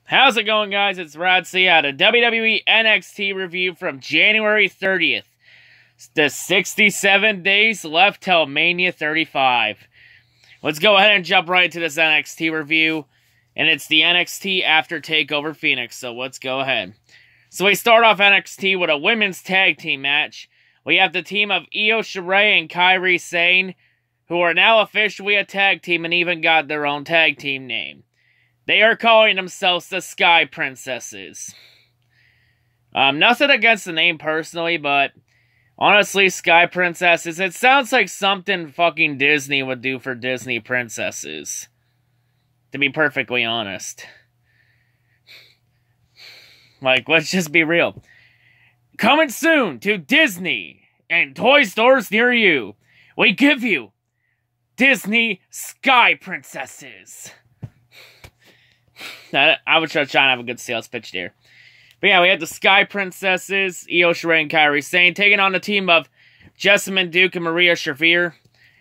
How's it going, guys? It's C-RadTV at a WWE NXT review from January 30th. The 67 days left till Mania 35. Let's go ahead and jump right into this NXT review. And it's the NXT after TakeOver Phoenix, so let's go ahead. So we start off NXT with a women's tag team match. We have the team of Io Shirai and Kairi Sane, who are now officially a tag team and even got their own tag team name. They are calling themselves the Sky Princesses. Nothing against the name personally, but honestly, Sky Princesses, it sounds like something fucking Disney would do for Disney princesses. To be perfectly honest. Like, let's just be real. Coming soon to Disney and toy stores near you, we give you Disney Sky Princesses. I was trying to have a good sales pitch there. But yeah, we had the Sky Princesses, Io Shirai and Kairi Sane, taking on the team of Jessamine Duke and Maria Shafir.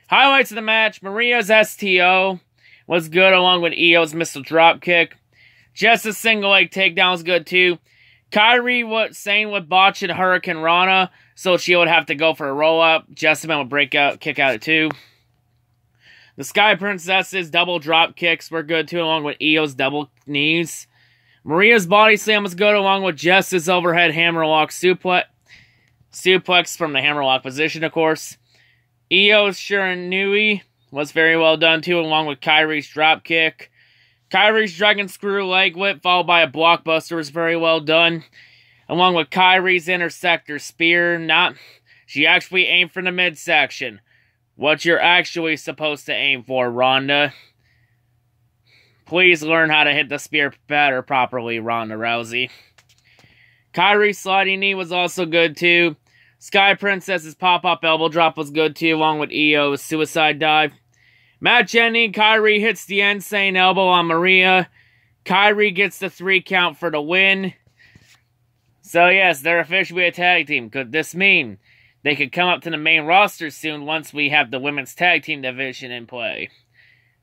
Highlights of the match: Maria's STO was good, along with Io's missile dropkick. Jess's single leg takedown was good too. Kairi Sane would botch at Hurricane Rana, so she would have to go for a roll up. Jessamine would kick out at 2. The Sky Princesses' double drop kicks were good too, along with Io's double knees. Maria's body slam was good, along with Jess's overhead hammerlock suplex from the hammerlock position, of course. Io's Shiranui was very well done too, along with Kairi's drop kick. Kairi's dragon screw leg whip, followed by a blockbuster, was very well done, along with Kairi's intersector spear. She actually aimed for the midsection. What you're actually supposed to aim for, Ronda. Please learn how to hit the spear better properly, Ronda Rousey. Kairi's sliding knee was also good too. Sky Princess's pop-up elbow drop was good too, along with Io's suicide dive. Match ending, Kairi hits the insane elbow on Maria. Kairi gets the 3 count for the win. So yes, they're officially a tag team. Could this mean they could come up to the main roster soon once we have the women's tag team division in play?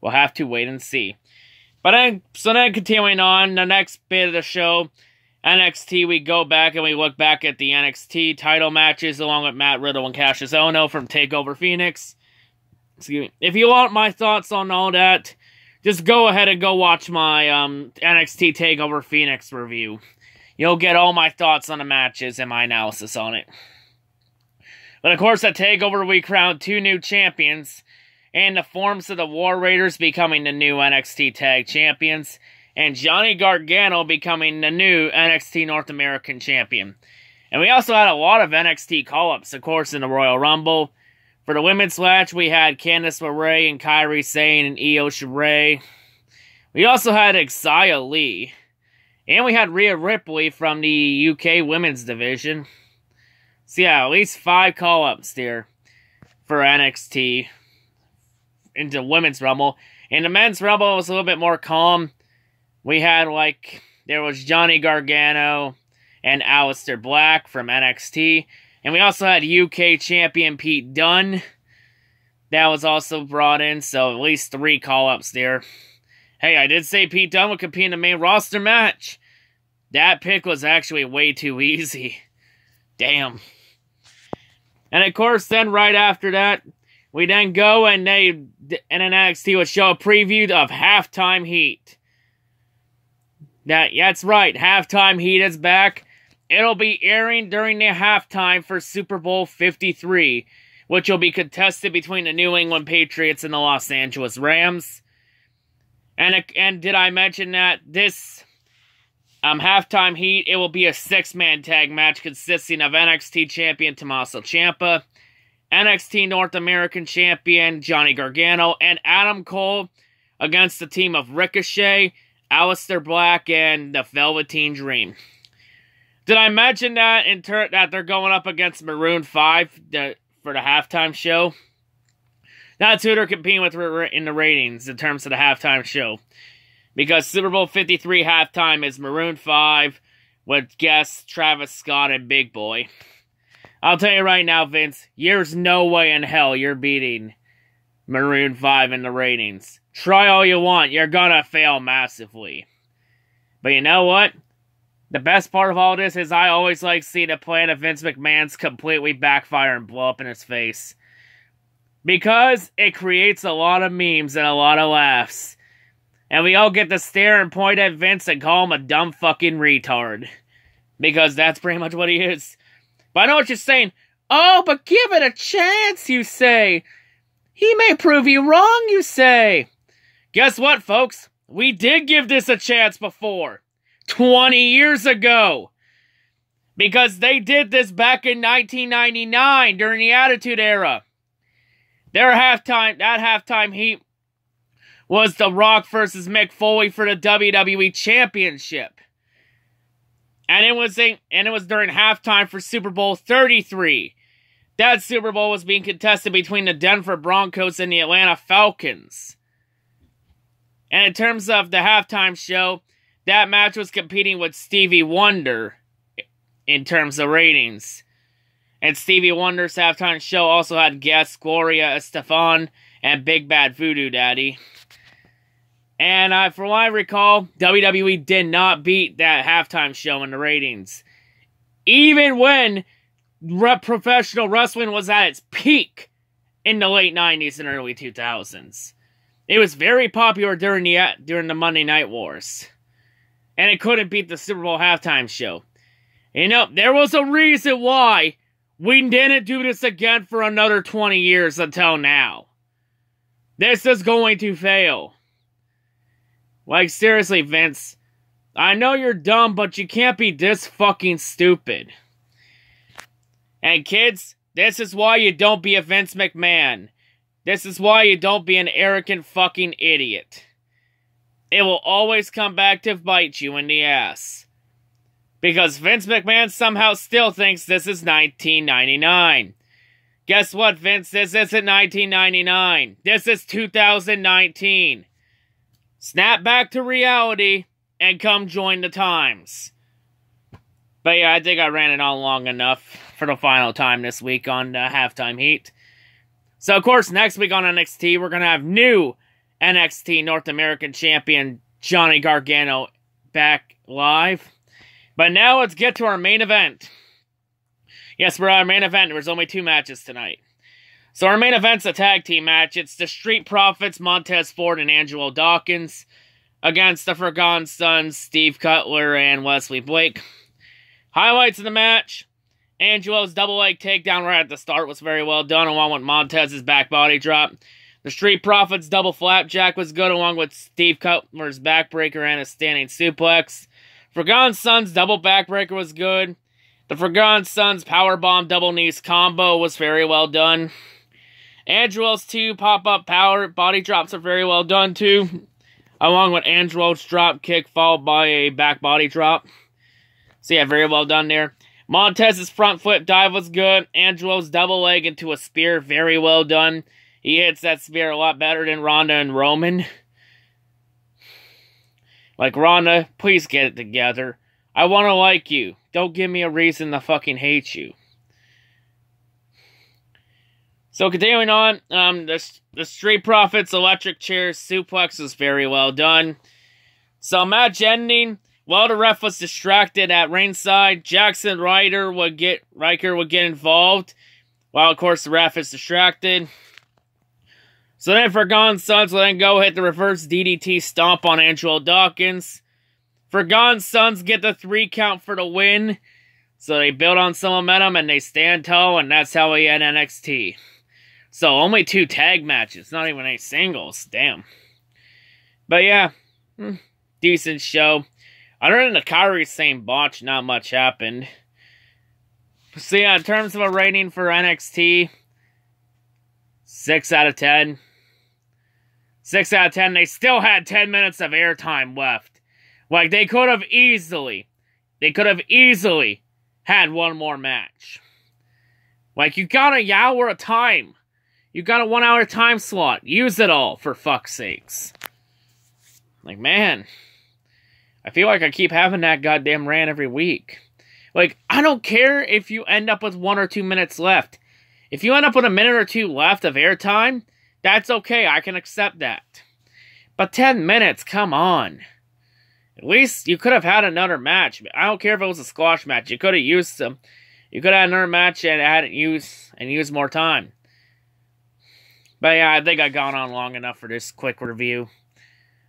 We'll have to wait and see. But then continuing on, the next bit of the show, NXT, we go back and we look back at the NXT title matches along with Matt Riddle and Cassius Ohno from TakeOver Phoenix. Excuse me. If you want my thoughts on all that, just go ahead and go watch my NXT TakeOver Phoenix review. You'll get all my thoughts on the matches and my analysis on it. But of course, at TakeOver, we crowned 2 new champions, and the forms of the War Raiders becoming the new NXT Tag Champions, and Johnny Gargano becoming the new NXT North American Champion. And we also had a lot of NXT call-ups, of course, in the Royal Rumble. For the women's match, we had Candice LeRae and Kairi Sane and Io Shirai. We also had Xia Li. And we had Rhea Ripley from the UK women's division. So yeah, at least 5 call-ups there for NXT into women's Rumble. In the men's Rumble, it was a little bit more calm. We had, there was Johnny Gargano and Aleister Black from NXT. And we also had UK champion Pete Dunne. That was also brought in, so at least 3 call-ups there. Hey, I did say Pete Dunne would compete in the main roster match. That pick was actually way too easy. Damn. And of course, then right after that, we then go and NXT would show a preview of Halftime Heat. That's right, Halftime Heat is back. It'll be airing during the halftime for Super Bowl 53, which will be contested between the New England Patriots and the Los Angeles Rams. And did I mention that this Halftime Heat, it will be a 6-man tag match consisting of NXT champion Tommaso Ciampa, NXT North American champion Johnny Gargano, and Adam Cole against the team of Ricochet, Aleister Black, and the Velveteen Dream. Did I mention that that they're going up against Maroon 5 for the halftime show? That's who they're competing with in the ratings in terms of the halftime show. Because Super Bowl 53 halftime is Maroon 5 with guests Travis Scott and Big Boy. I'll tell you right now, Vince, there's no way in hell you're beating Maroon 5 in the ratings. Try all you want, you're gonna fail massively. But you know what? The best part of all this is I always like seeing a plan of Vince McMahon's completely backfire and blow up in his face. Because it creates a lot of memes and a lot of laughs. And we all get to stare and point at Vince and call him a dumb fucking retard. Because that's pretty much what he is. But I know what you're saying. Oh, but give it a chance, you say. He may prove you wrong, you say. Guess what, folks? We did give this a chance before. 20 years ago. Because they did this back in 1999 during the Attitude Era. That halftime heat was The Rock versus Mick Foley for the WWE Championship. And it was during halftime for Super Bowl 33. That Super Bowl was being contested between the Denver Broncos and the Atlanta Falcons. And in terms of the halftime show, that match was competing with Stevie Wonder in terms of ratings. And Stevie Wonder's halftime show also had guests Gloria Estefan and Big Bad Voodoo Daddy. And from what I recall, WWE did not beat that halftime show in the ratings. Even when professional wrestling was at its peak in the late 90s and early 2000s. It was very popular during the Monday Night Wars. And it couldn't beat the Super Bowl halftime show. You know, there was a reason why we didn't do this again for another 20 years until now. This is going to fail. Like, seriously, Vince. I know you're dumb, but you can't be this fucking stupid. And kids, this is why you don't be a Vince McMahon. This is why you don't be an arrogant fucking idiot. It will always come back to bite you in the ass. Because Vince McMahon somehow still thinks this is 1999. Guess what, Vince? This isn't 1999. This is 2019. Snap back to reality and come join the times. But yeah, I think I ran it on long enough for the final time this week on Halftime Heat. So, of course, next week on NXT, we're going to have new NXT North American Champion Johnny Gargano back live. But now let's get to our main event. Yes, we're at our main event. There's only 2 matches tonight. So our main event's a tag team match. It's the Street Profits, Montez Ford and Angelo Dawkins, against the Forgotten Sons, Steve Cutler and Wesley Blake. Highlights of the match. Angelo's double leg takedown right at the start was very well done, along with Montez's back body drop. The Street Profits double flapjack was good, along with Steve Cutler's backbreaker and a standing suplex. Forgotten Sons double backbreaker was good. The Forgotten Sons powerbomb double knees combo was very well done. Angelo's 2 pop-up power body drops are very well done too, along with Angelo's drop kick followed by a back body drop. So yeah, very well done there. Montez's front flip dive was good. Angelo's double leg into a spear, very well done. He hits that spear a lot better than Ronda and Roman. Like, Ronda, please get it together. I want to like you. Don't give me a reason to fucking hate you. So continuing on, the Street Profits electric chair suplex was very well done. So match ending. While the ref was distracted at ringside, Jackson Ryder would get involved, while of course the ref is distracted. So then Forgotten Sons will then go hit the reverse DDT stomp on Angelo Dawkins. Forgotten Sons get the 3 count for the win. So they build on some momentum and they stand tall, and that's how we end NXT. So only 2 tag matches, not even any singles. Damn. But yeah, decent show. Other than the Kyrie Sane botch, not much happened. So yeah, in terms of a rating for NXT, 6 out of 10. 6 out of 10. They still had 10 minutes of airtime left. Like, they could have easily had one more match. Like, you got an hour of time. You got a 1 hour time slot. Use it all, for fuck's sakes. Like, man, I feel like I keep having that goddamn rant every week. Like, I don't care if you end up with 1 or 2 minutes left. If you end up with a minute or 2 left of airtime, that's okay. I can accept that. But 10 minutes, come on. At least you could have had another match. I don't care if it was a squash match. You could have used them. You could have had another match and had it used more time. But yeah, I think I've gone on long enough for this quick review.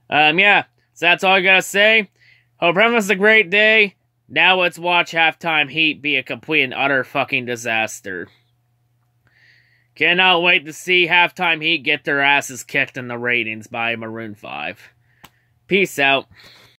Yeah, so that's all I gotta say. Hope everyone has a great day. Now let's watch Halftime Heat be a complete and utter fucking disaster. Cannot wait to see Halftime Heat get their asses kicked in the ratings by Maroon 5. Peace out.